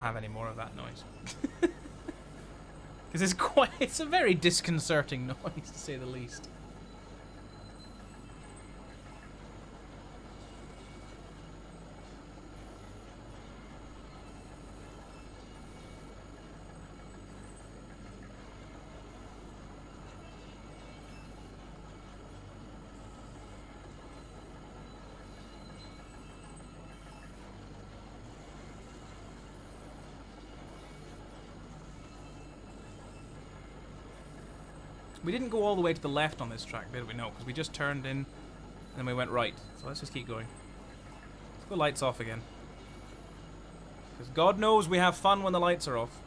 have any more of that noise. Because it's a very disconcerting noise, to say the least. We didn't go all the way to the left on this track, did we? No, because we just turned in and then we went right. So let's just keep going. Let's go lights off again. Because God knows we have fun when the lights are off.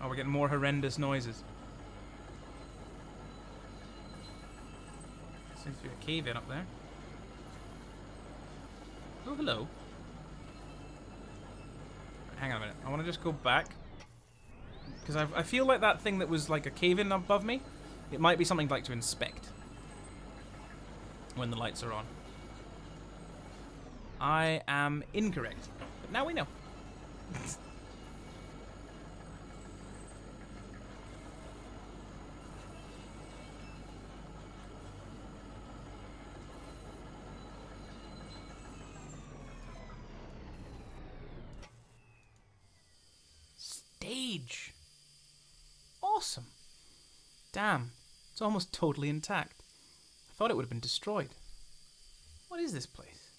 Oh, we're getting more horrendous noises. Seems to be a cave in up there. Oh, hello. Hang on a minute. I want to just go back. Because I feel like that thing that was like a cave-in above me, it might be something I'd like to inspect. When the lights are on. I am incorrect. But now we know. Stage. Awesome. Damn. It's almost totally intact. I thought it would have been destroyed. What is this place?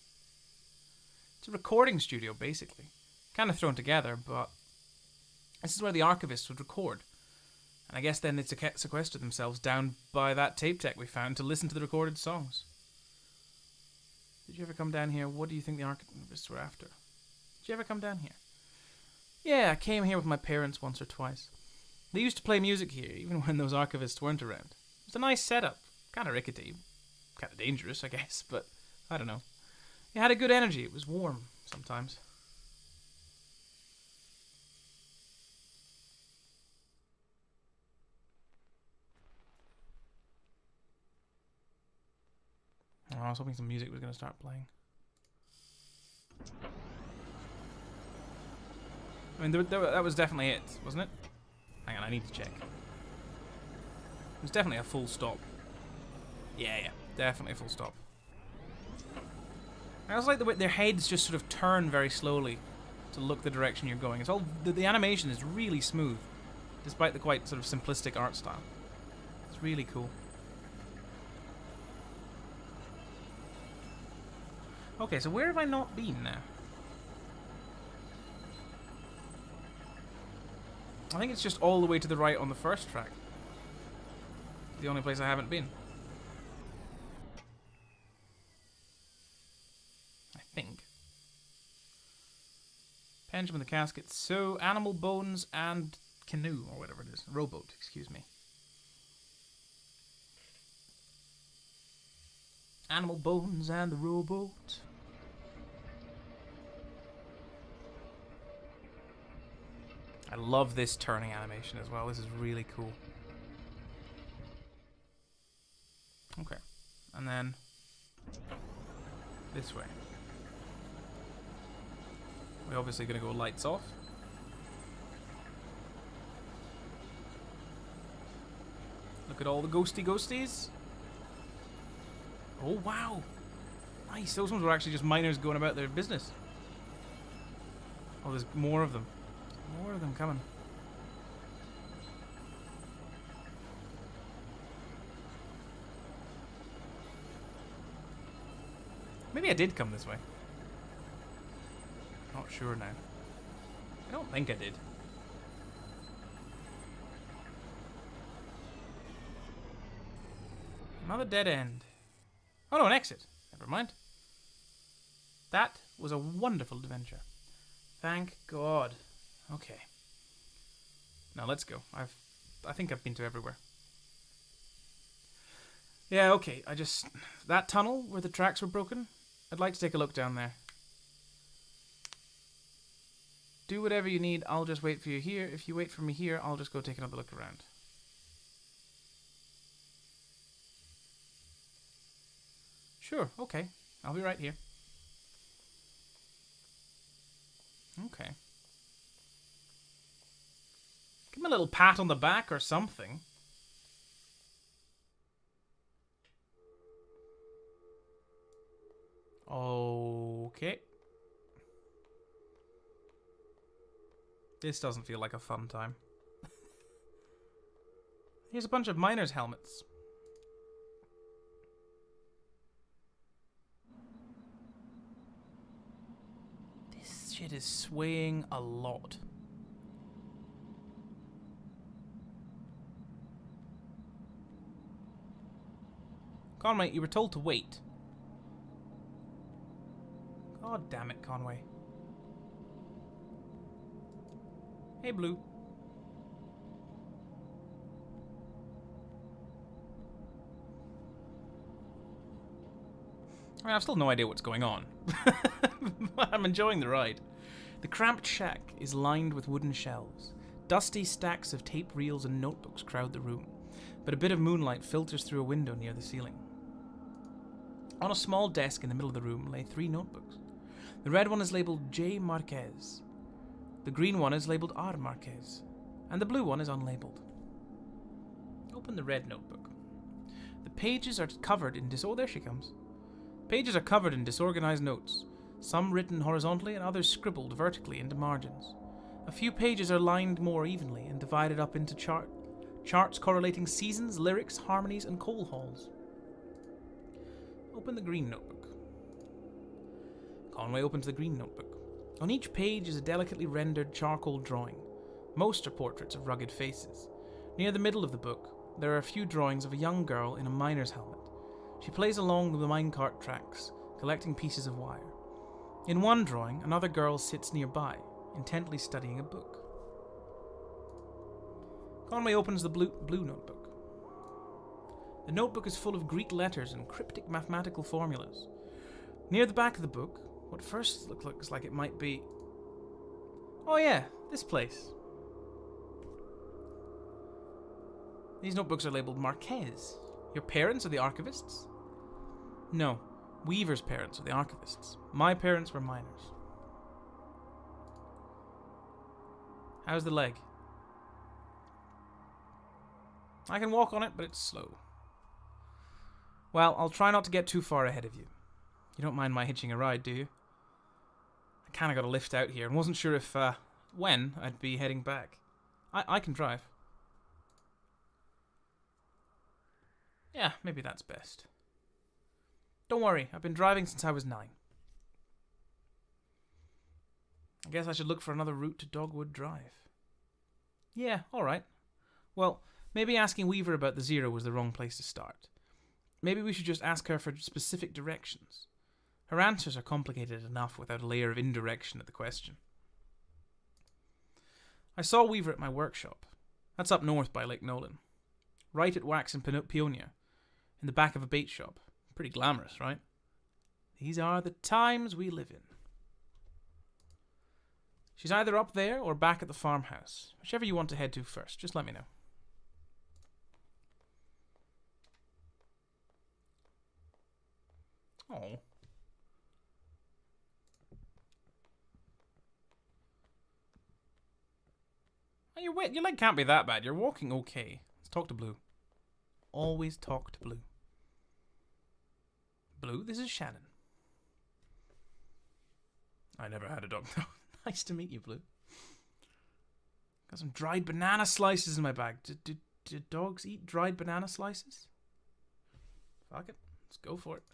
It's a recording studio, basically. Kind of thrown together, but this is where the archivists would record. And I guess then they'd sequester themselves down by that tape deck we found to listen to the recorded songs. Did you ever come down here? What do you think the archivists were after? Did you ever come down here? Yeah, I came here with my parents once or twice. They used to play music here, even when those archivists weren't around. It was a nice setup. Kind of rickety. Kind of dangerous, I guess, but I don't know. It had a good energy. It was warm sometimes. Oh, I was hoping some music was going to start playing. I mean, that was definitely it, wasn't it? Hang on, I need to check. It was definitely a full stop. Yeah, definitely a full stop. I also like the way their heads just sort of turn very slowly to look the direction you're going. It's all the animation is really smooth, despite the quite sort of simplistic art style. It's really cool. Okay, so where have I not been now? I think it's just all the way to the right on the first track. The only place I haven't been. I think. Pendulum the casket. So, animal bones and canoe, or whatever it is. Rowboat, excuse me. Animal bones and the rowboat. I love this turning animation as well. This is really cool. Okay. And then this way. We're obviously going to go lights off. Look at all the ghosties. Oh, wow. Nice. Those ones were actually just miners going about their business. Oh, there's more of them. More of them coming. Maybe I did come this way. Not sure now. I don't think I did. Another dead end. Oh no, an exit. Never mind. That was a wonderful adventure. Thank God. Okay. Now let's go. I think I've been to everywhere. Yeah, okay. That tunnel where the tracks were broken, I'd like to take a look down there. Do whatever you need. I'll just wait for you here. If you wait for me here, I'll just go take another look around. Sure, okay. I'll be right here. Okay. Give him a little pat on the back or something. Okay. This doesn't feel like a fun time. Here's a bunch of miners' helmets. This shit is swaying a lot. Conway, you were told to wait. God damn it, Conway. Hey, Blue. I mean, I've still no idea what's going on. But I'm enjoying the ride. The cramped shack is lined with wooden shelves. Dusty stacks of tape reels and notebooks crowd the room, but a bit of moonlight filters through a window near the ceiling. On a small desk in the middle of the room lay 3 notebooks. The red one is labelled J. Marquez. The green one is labelled R. Marquez. And the blue one is unlabelled. Open the red notebook. The pages are covered in oh, there she comes. Pages are covered in disorganized notes, some written horizontally and others scribbled vertically into margins. A few pages are lined more evenly and divided up into charts correlating seasons, lyrics, harmonies, and coal halls. Open the green notebook. Conway opens the green notebook. On each page is a delicately rendered charcoal drawing. Most are portraits of rugged faces. Near the middle of the book, there are a few drawings of a young girl in a miner's helmet. She plays along the minecart tracks, collecting pieces of wire. In one drawing, another girl sits nearby, intently studying a book. Conway opens the blue notebook. The notebook is full of Greek letters and cryptic mathematical formulas. Near the back of the book, what first looks like it might be... Oh yeah, this place. These notebooks are labelled Marquez. Your parents are the archivists? No, Weaver's parents are the archivists. My parents were miners. How's the leg? I can walk on it, but it's slow. Well, I'll try not to get too far ahead of you. You don't mind my hitching a ride, do you? I kinda got a lift out here and wasn't sure if, when I'd be heading back. I can drive. Yeah, maybe that's best. Don't worry, I've been driving since I was 9. I guess I should look for another route to Dogwood Drive. Yeah, alright. Well, maybe asking Weaver about the Zero was the wrong place to start. Maybe we should just ask her for specific directions. Her answers are complicated enough without a layer of indirection at the question. I saw Weaver at my workshop. That's up north by Lake Nolan. Right at Wax and Peonia, in the back of a bait shop. Pretty glamorous, right? These are the times we live in. She's either up there or back at the farmhouse. Whichever you want to head to first, just let me know. Oh. Your leg can't be that bad. You're walking okay. Let's talk to Blue. Always talk to Blue. Blue, this is Shannon. I never had a dog though. Nice to meet you, Blue. Got some dried banana slices in my bag. Do dogs eat dried banana slices? Fuck it. Let's go for it.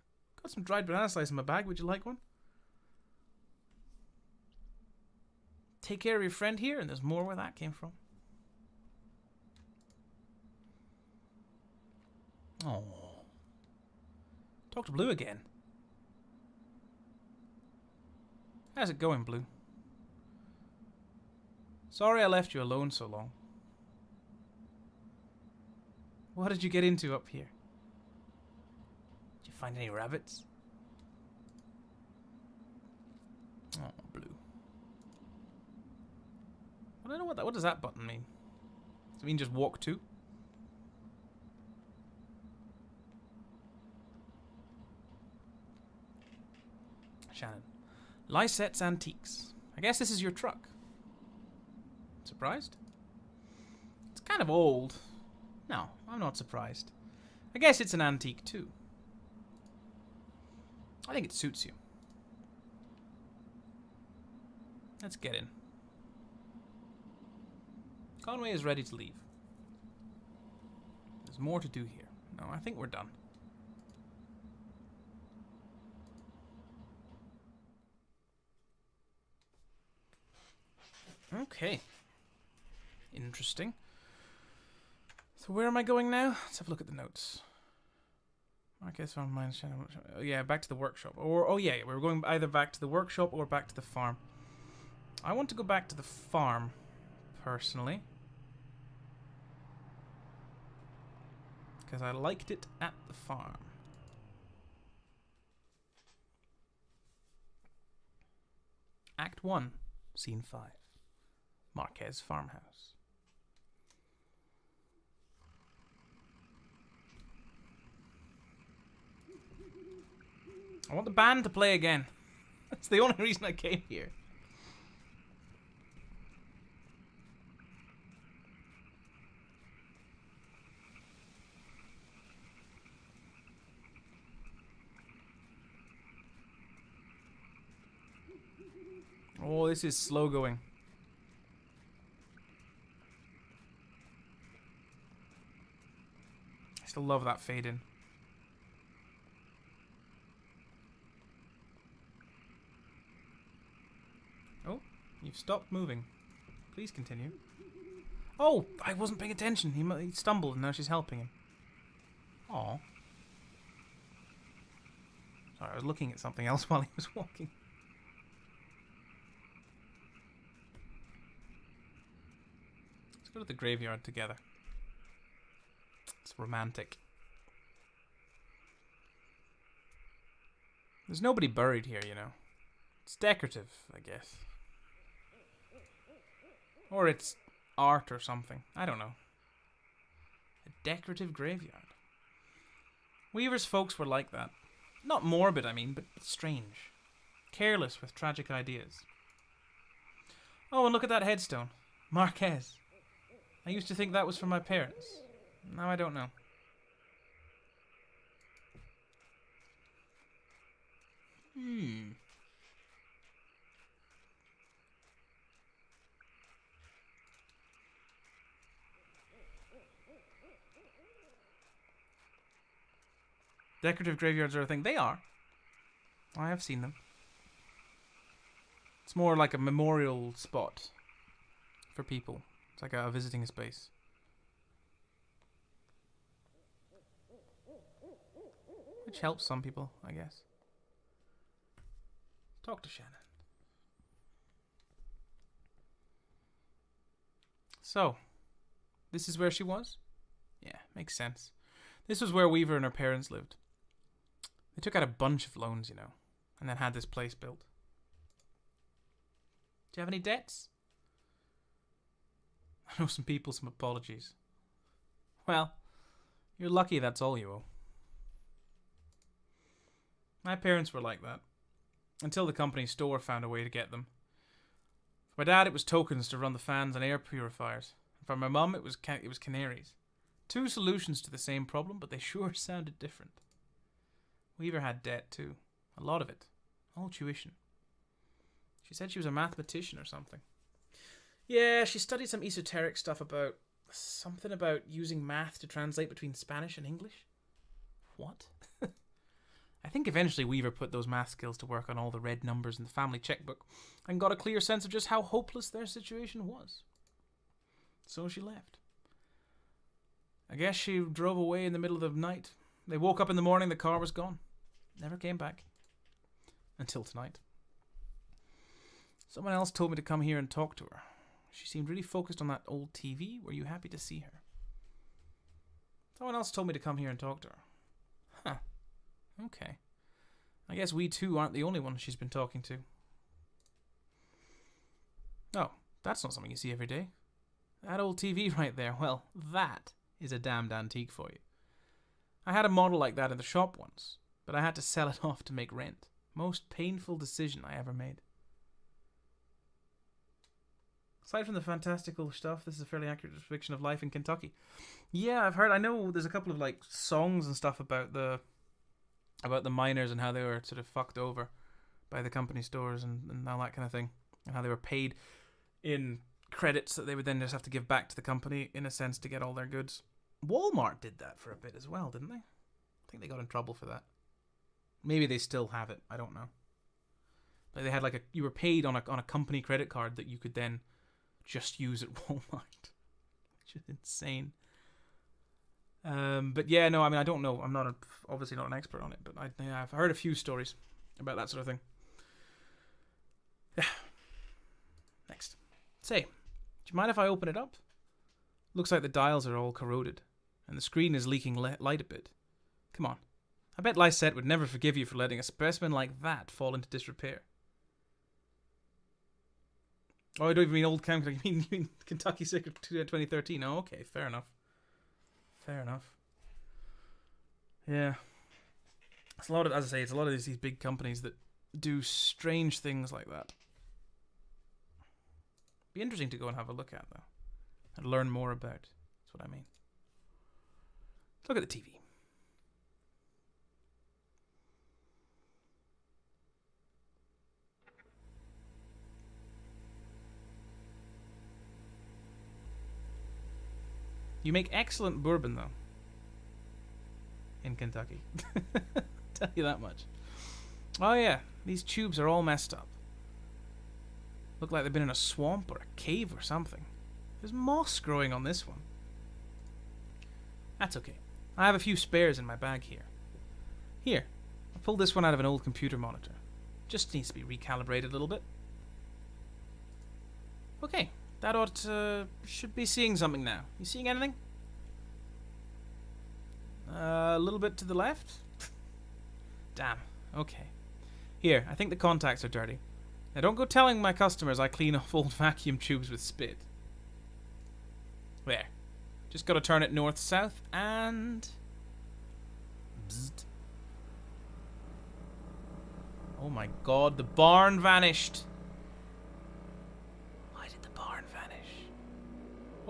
Got some dried banana slices in my bag. Would you like one? Take care of your friend here, and there's more where that came from. Oh. Talk to Blue again. How's it going, Blue? Sorry I left you alone so long. What did you get into up here? Did you find any rabbits? Oh, Blue. I don't know what does that button mean? Does it mean just walk to? Shannon. Lysette's Antiques. I guess this is your truck. Surprised? It's kind of old. No, I'm not surprised. I guess it's an antique too. I think it suits you. Let's get in. Conway is ready to leave. There's more to do here. No, I think we're done. Okay. Interesting. So where am I going now? Let's have a look at the notes. I guess on mine. Oh yeah, back to the workshop. Or oh yeah, we're going either back to the workshop or back to the farm. I want to go back to the farm, personally, because I liked it at the farm. Act 1, Scene 5. Marquez Farmhouse. I want the band to play again. That's the only reason I came here. Oh, this is slow going. I still love that fade in. Oh, you've stopped moving. Please continue. Oh, I wasn't paying attention. He stumbled and now she's helping him. Aw. Sorry, I was looking at something else while he was walking. Let's go to the graveyard together. It's romantic. There's nobody buried here, you know. It's decorative, I guess. Or it's art or something. I don't know. A decorative graveyard. Weaver's folks were like that. Not morbid, I mean, but strange. Careless with tragic ideas. Oh, and look at that headstone. Marquez. I used to think that was for my parents. Now I don't know. Decorative graveyards are a thing. They are. I have seen them. It's more like a memorial spot for people. It's like a visiting space. Which helps some people, I guess. Talk to Shannon. So, this is where she was? Yeah, makes sense. This was where Weaver and her parents lived. They took out a bunch of loans, you know, and then had this place built. Do you have any debts? I owe some people some apologies. Well, you're lucky that's all you owe. My parents were like that. Until the company store found a way to get them. For my dad, it was tokens to run the fans and air purifiers. And for my mum, it was canaries. Two solutions to the same problem, but they sure sounded different. Weaver had debt too. A lot of it. All tuition. She said she was a mathematician or something. Yeah, she studied some esoteric stuff about... something about using math to translate between Spanish and English. What? I think eventually Weaver put those math skills to work on all the red numbers in the family checkbook and got a clear sense of just how hopeless their situation was. So she left. I guess she drove away in the middle of the night. They woke up in the morning, the car was gone. Never came back. Until tonight. Someone else told me to come here and talk to her. She seemed really focused on that old TV. Were you happy to see her? Someone else told me to come here and talk to her. Huh. Okay. I guess we two aren't the only ones she's been talking to. Oh, that's not something you see every day. That old TV right there, well, that is a damned antique for you. I had a model like that in the shop once, but I had to sell it off to make rent. Most painful decision I ever made. Aside from the fantastical stuff, this is a fairly accurate depiction of life in Kentucky. Yeah, I've heard. I know there's a couple of like songs and stuff about the miners and how they were sort of fucked over by the company stores and all that kind of thing, and how they were paid in credits that they would then just have to give back to the company in a sense to get all their goods. Walmart did that for a bit as well, didn't they? I think they got in trouble for that. Maybe they still have it. I don't know. Like they had like you were paid on a company credit card that you could then just use at Walmart, which is insane. But yeah, no, I mean I don't know. I'm not obviously not an expert on it, but I've heard a few stories about that sort of thing. Yeah. Next, say, do you mind if I open it up? Looks like the dials are all corroded, and the screen is leaking light a bit. Come on. I bet Lysette would never forgive you for letting a specimen like that fall into disrepair. Oh, I don't even mean old Kentucky. You mean Kentucky Secret 2013. Oh, okay. Fair enough. Fair enough. Yeah. It's a lot of, as I say, it's a lot of these big companies that do strange things like that. Be interesting to go and have a look at, though. And learn more about. That's what I mean. Let's look at the TV. You make excellent bourbon, though. In Kentucky. Tell you that much. Oh, yeah. These tubes are all messed up. Look like they've been in a swamp or a cave or something. There's moss growing on this one. That's okay. I have a few spares in my bag here. Here. I pulled this one out of an old computer monitor. Just needs to be recalibrated a little bit. Okay. That should be seeing something now. You seeing anything? A little bit to the left? Damn. Okay. Here, I think the contacts are dirty. Now don't go telling my customers I clean off old vacuum tubes with spit. There. Just gotta turn it north-south and... Bzzzt. Oh my god, the barn vanished.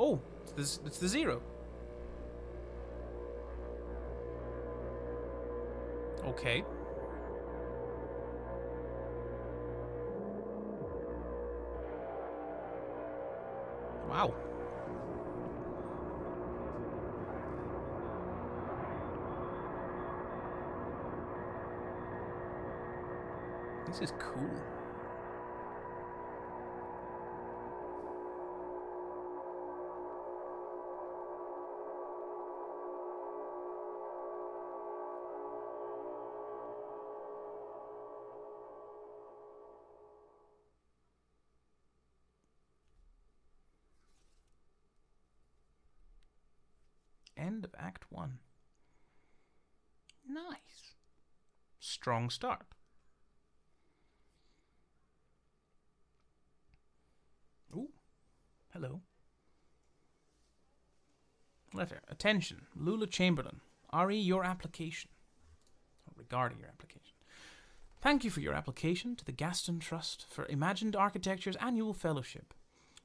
Oh, it's the zero. Okay. Wow. This is cool. End of Act 1. Nice. Strong start. Ooh. Hello. Letter. Attention. Lula Chamberlain. RE your application. Regarding your application. Thank you for your application to the Gaston Trust for Imagined Architecture's annual fellowship.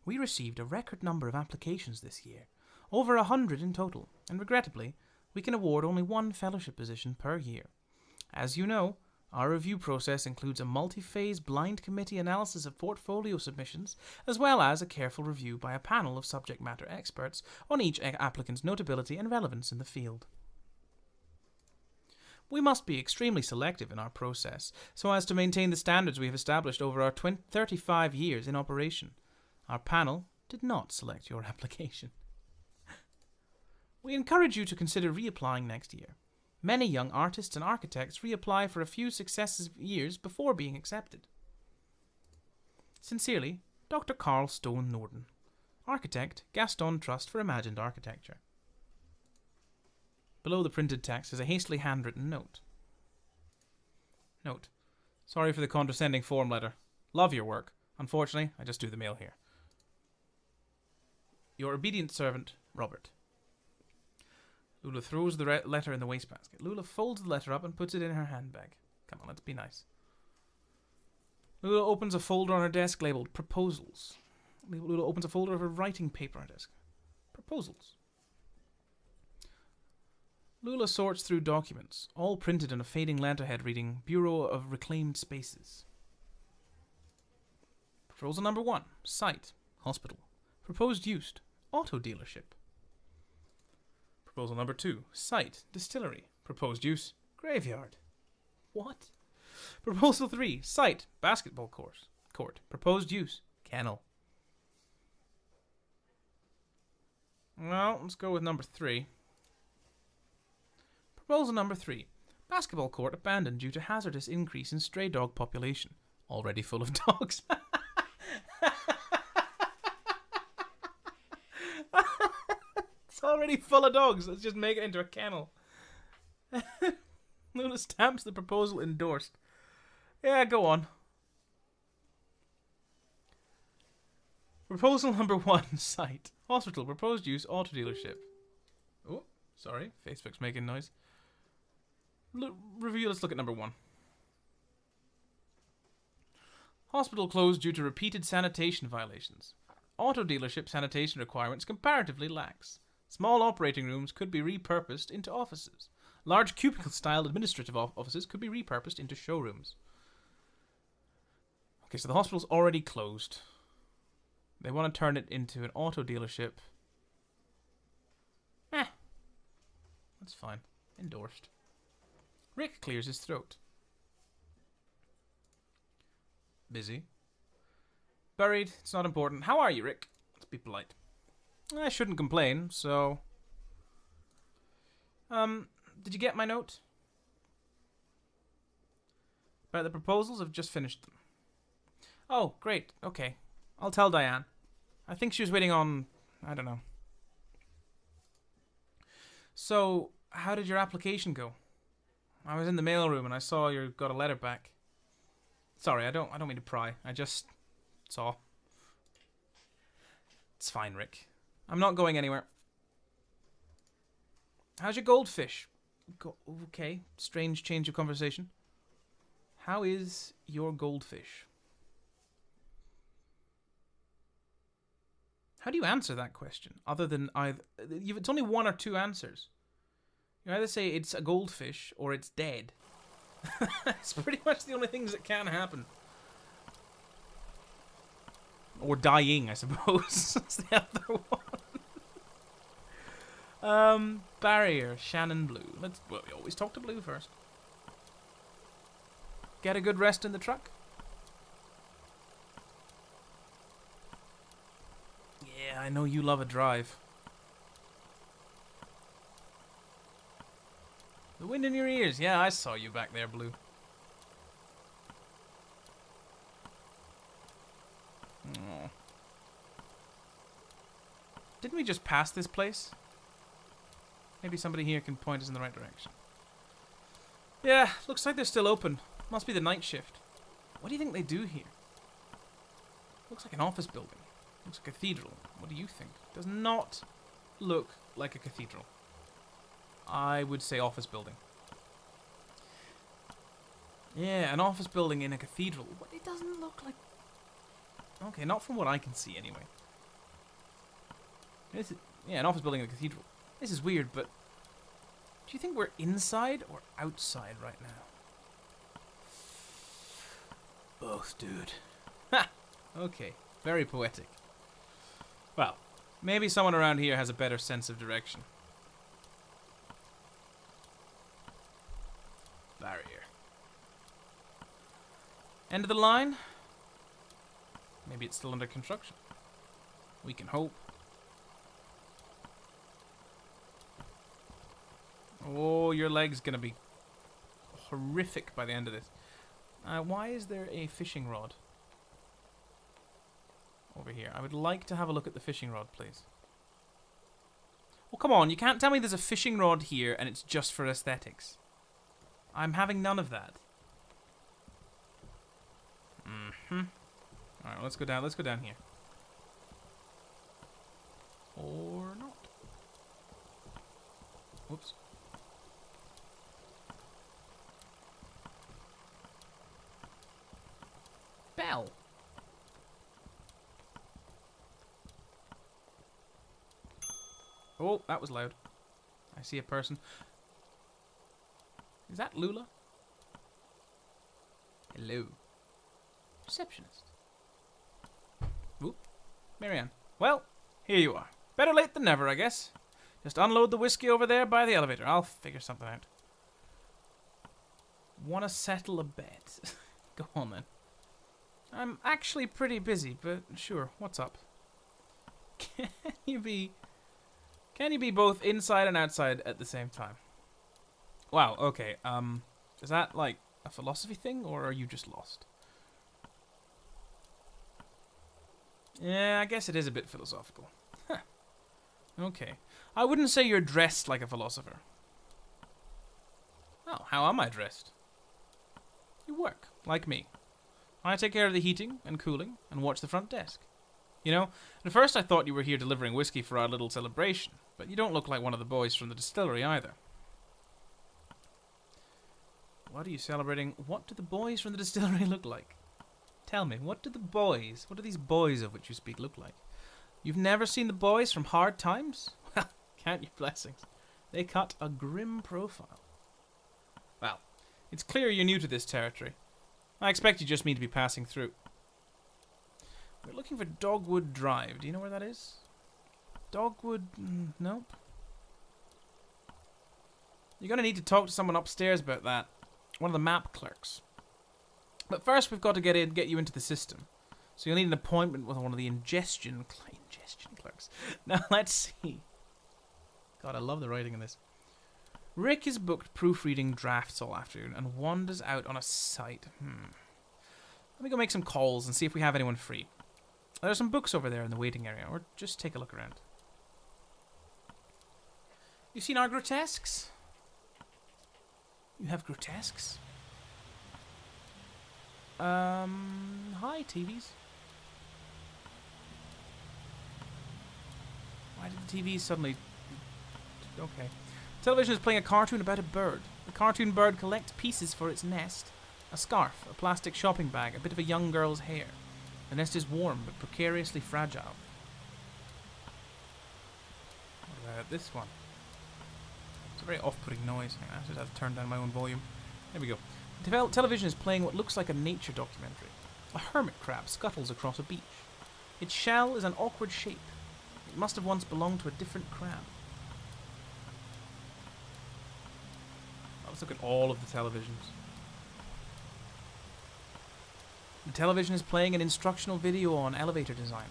We received a record number of applications this year. Over 100 in total, and regrettably, we can award only one fellowship position per year. As you know, our review process includes a multi-phase blind committee analysis of portfolio submissions, as well as a careful review by a panel of subject matter experts on each applicant's notability and relevance in the field. We must be extremely selective in our process, so as to maintain the standards we have established over our 35 years in operation. Our panel did not select your application. We encourage you to consider reapplying next year. Many young artists and architects reapply for a few successive years before being accepted. Sincerely, Dr. Carl Stone Norden, Architect, Gaston Trust for Imagined Architecture. Below the printed text is a hastily handwritten note. Note. Sorry for the condescending form letter. Love your work. Unfortunately, I just do the mail here. Your obedient servant, Robert. Lula throws the letter in the wastebasket. Lula folds the letter up and puts it in her handbag. Come on, let's be nice. Lula opens a folder on her desk labeled Proposals. Lula opens a folder of her writing paper on her desk. Proposals. Lula sorts through documents, all printed on a fading letterhead reading Bureau of Reclaimed Spaces. Proposal number 1. Site. Hospital. Proposed use. Auto dealership. Proposal number 2. Site. Distillery. Proposed use. Graveyard. What? Proposal 3. Site. Basketball court. Proposed use. Kennel. Well, let's go with number 3. Proposal number 3. Basketball court abandoned due to hazardous increase in stray dog population. Already full of dogs. It's already full of dogs. Let's just make it into a kennel. Luna stamps the proposal endorsed. Yeah, go on. Proposal number 1. Site. Hospital. Proposed use. Auto dealership. Oh, sorry. Facebook's making noise. Review. Let's look at number 1. Hospital closed due to repeated sanitation violations. Auto dealership sanitation requirements comparatively lax. Small operating rooms could be repurposed into offices. Large cubicle-style administrative offices could be repurposed into showrooms. Okay, so the hospital's already closed. They want to turn it into an auto dealership. That's fine. Endorsed. Rick clears his throat. Busy. Buried. It's not important. How are you, Rick? Let's be polite. I shouldn't complain, so... did you get my note? About the proposals? I've just finished them. Oh, great. Okay. I'll tell Diane. I think she was waiting on... I don't know. So, how did your application go? I was in the mailroom and I saw you got a letter back. Sorry, I don't mean to pry. I just saw. It's fine, Rick. I'm not going anywhere. How's your goldfish? Okay, strange change of conversation. How is your goldfish? How do you answer that question? Other than either... It's only one or two answers. You either say it's a goldfish or it's dead. It's pretty much the only things that can happen. Or dying, I suppose. That's the other one. Barrier, Shannon Blue. Well, we always talk to Blue first. Get a good rest in the truck? Yeah, I know you love a drive. The wind in your ears. Yeah, I saw you back there, Blue. Oh. Didn't we just pass this place? Maybe somebody here can point us in the right direction. Yeah, looks like they're still open. Must be the night shift. What do you think they do here? Looks like an office building. Looks like a cathedral. What do you think? Does not look like a cathedral. I would say office building. Yeah, an office building in a cathedral. It doesn't look like... Okay, not from what I can see anyway. Yeah, an office building in a cathedral. This is weird, but... Do you think we're inside or outside right now? Both, dude. Ha! Okay, very poetic. Well, maybe someone around here has a better sense of direction. Barrier. End of the line? Maybe it's still under construction. We can hope. Oh, your leg's gonna be horrific by the end of this. Why is there a fishing rod over here? I would like to have a look at the fishing rod, please. Well, come on, you can't tell me there's a fishing rod here and it's just for aesthetics. I'm having none of that. Alright, let's go down. Let's go down here. Or not. Whoops. hell? Oh, that was loud. I see a person. Is that Lula? Hello. Receptionist. Oop. Marianne. Well, here you are. Better late than never, I guess. Just unload the whiskey over there by the elevator. I'll figure something out. Wanna settle a bet? Go on then. I'm actually pretty busy, but sure, what's up? Can you be both inside and outside at the same time? Wow, okay. Is that like a philosophy thing, or are you just lost? Yeah, I guess it is a bit philosophical. Huh. Okay. I wouldn't say you're dressed like a philosopher. Oh, how am I dressed? You work, like me. I take care of the heating and cooling and watch the front desk. You know, at first I thought you were here delivering whiskey for our little celebration, but you don't look like one of the boys from the distillery either. What are you celebrating? What do the boys from the distillery look like? Tell me, what do these boys of which you speak look like? You've never seen the boys from Hard Times? Well, count your blessings. They cut a grim profile. Well, it's clear you're new to this territory. I expect you just mean to be passing through. We're looking for Dogwood Drive. Do you know where that is? Dogwood... nope. You're going to need to talk to someone upstairs about that. One of the map clerks. But first we've got to get you into the system. So you'll need an appointment with one of the ingestion clerks. Now let's see. God, I love the writing in this. Rick is booked proofreading drafts all afternoon and wanders out on a site. Let me go make some calls and see if we have anyone free. There are some books over there in the waiting area, or just take a look around. You seen our grotesques? You have grotesques? Hi, TVs. Why did the TV suddenly... Okay. Television is playing a cartoon about a bird. The cartoon bird collects pieces for its nest. A scarf, a plastic shopping bag, a bit of a young girl's hair. The nest is warm, but precariously fragile. What about this one? It's a very off-putting noise. I just have to turn down my own volume. There we go. The television is playing what looks like a nature documentary. A hermit crab scuttles across a beach. Its shell is an awkward shape. It must have once belonged to a different crab. Let's look at all of the televisions. The television is playing an instructional video on elevator design.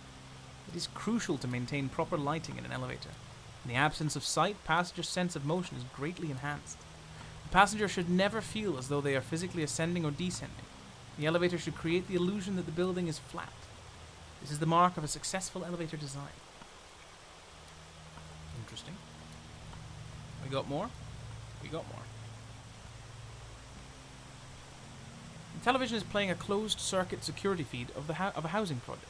It is crucial to maintain proper lighting in an elevator. In the absence of sight, passengers' sense of motion is greatly enhanced. The passenger should never feel as though they are physically ascending or descending. The elevator should create the illusion that the building is flat. This is the mark of a successful elevator design. Interesting. We got more? We got more. The television is playing a closed-circuit security feed of a housing project.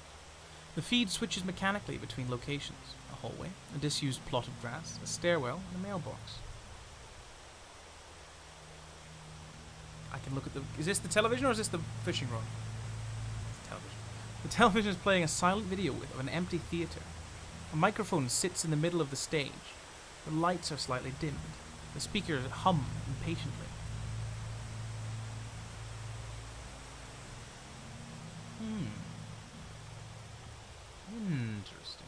The feed switches mechanically between locations: a hallway, a disused plot of grass, a stairwell, and a mailbox. I can look at the... Is this the television or is this the fishing rod? It's the television. The television is playing a silent video of an empty theatre. A microphone sits in the middle of the stage. The lights are slightly dimmed. The speakers hum impatiently. Interesting.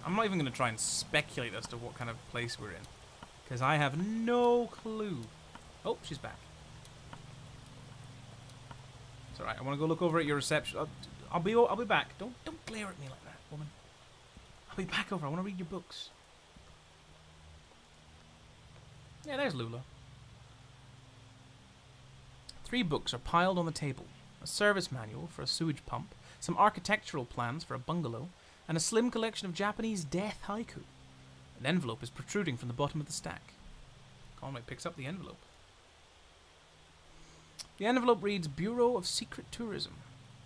I'm not even going to try and speculate as to what kind of place we're in, because I have no clue. Oh, she's back. It's alright. I want to go look over at your reception. I'll be back. Don't glare at me like that, woman. I'll be back over. I want to read your books. Yeah, there's Lula. 3 books are piled on the table. A service manual for a sewage pump, some architectural plans for a bungalow, and a slim collection of Japanese death haiku. An envelope is protruding from the bottom of the stack. Conway picks up the envelope. The envelope reads Bureau of Secret Tourism.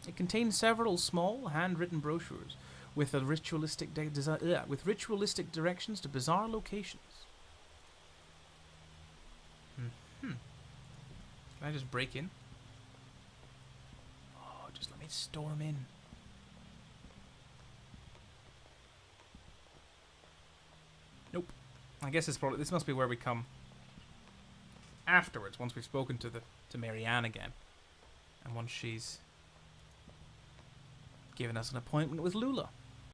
It contains several small, handwritten brochures with ritualistic directions to bizarre locations. Can I just break in? Oh, just let me storm in. Nope. I guess this must be where we come afterwards, once we've spoken to Marianne again. And once she's given us an appointment with Lula.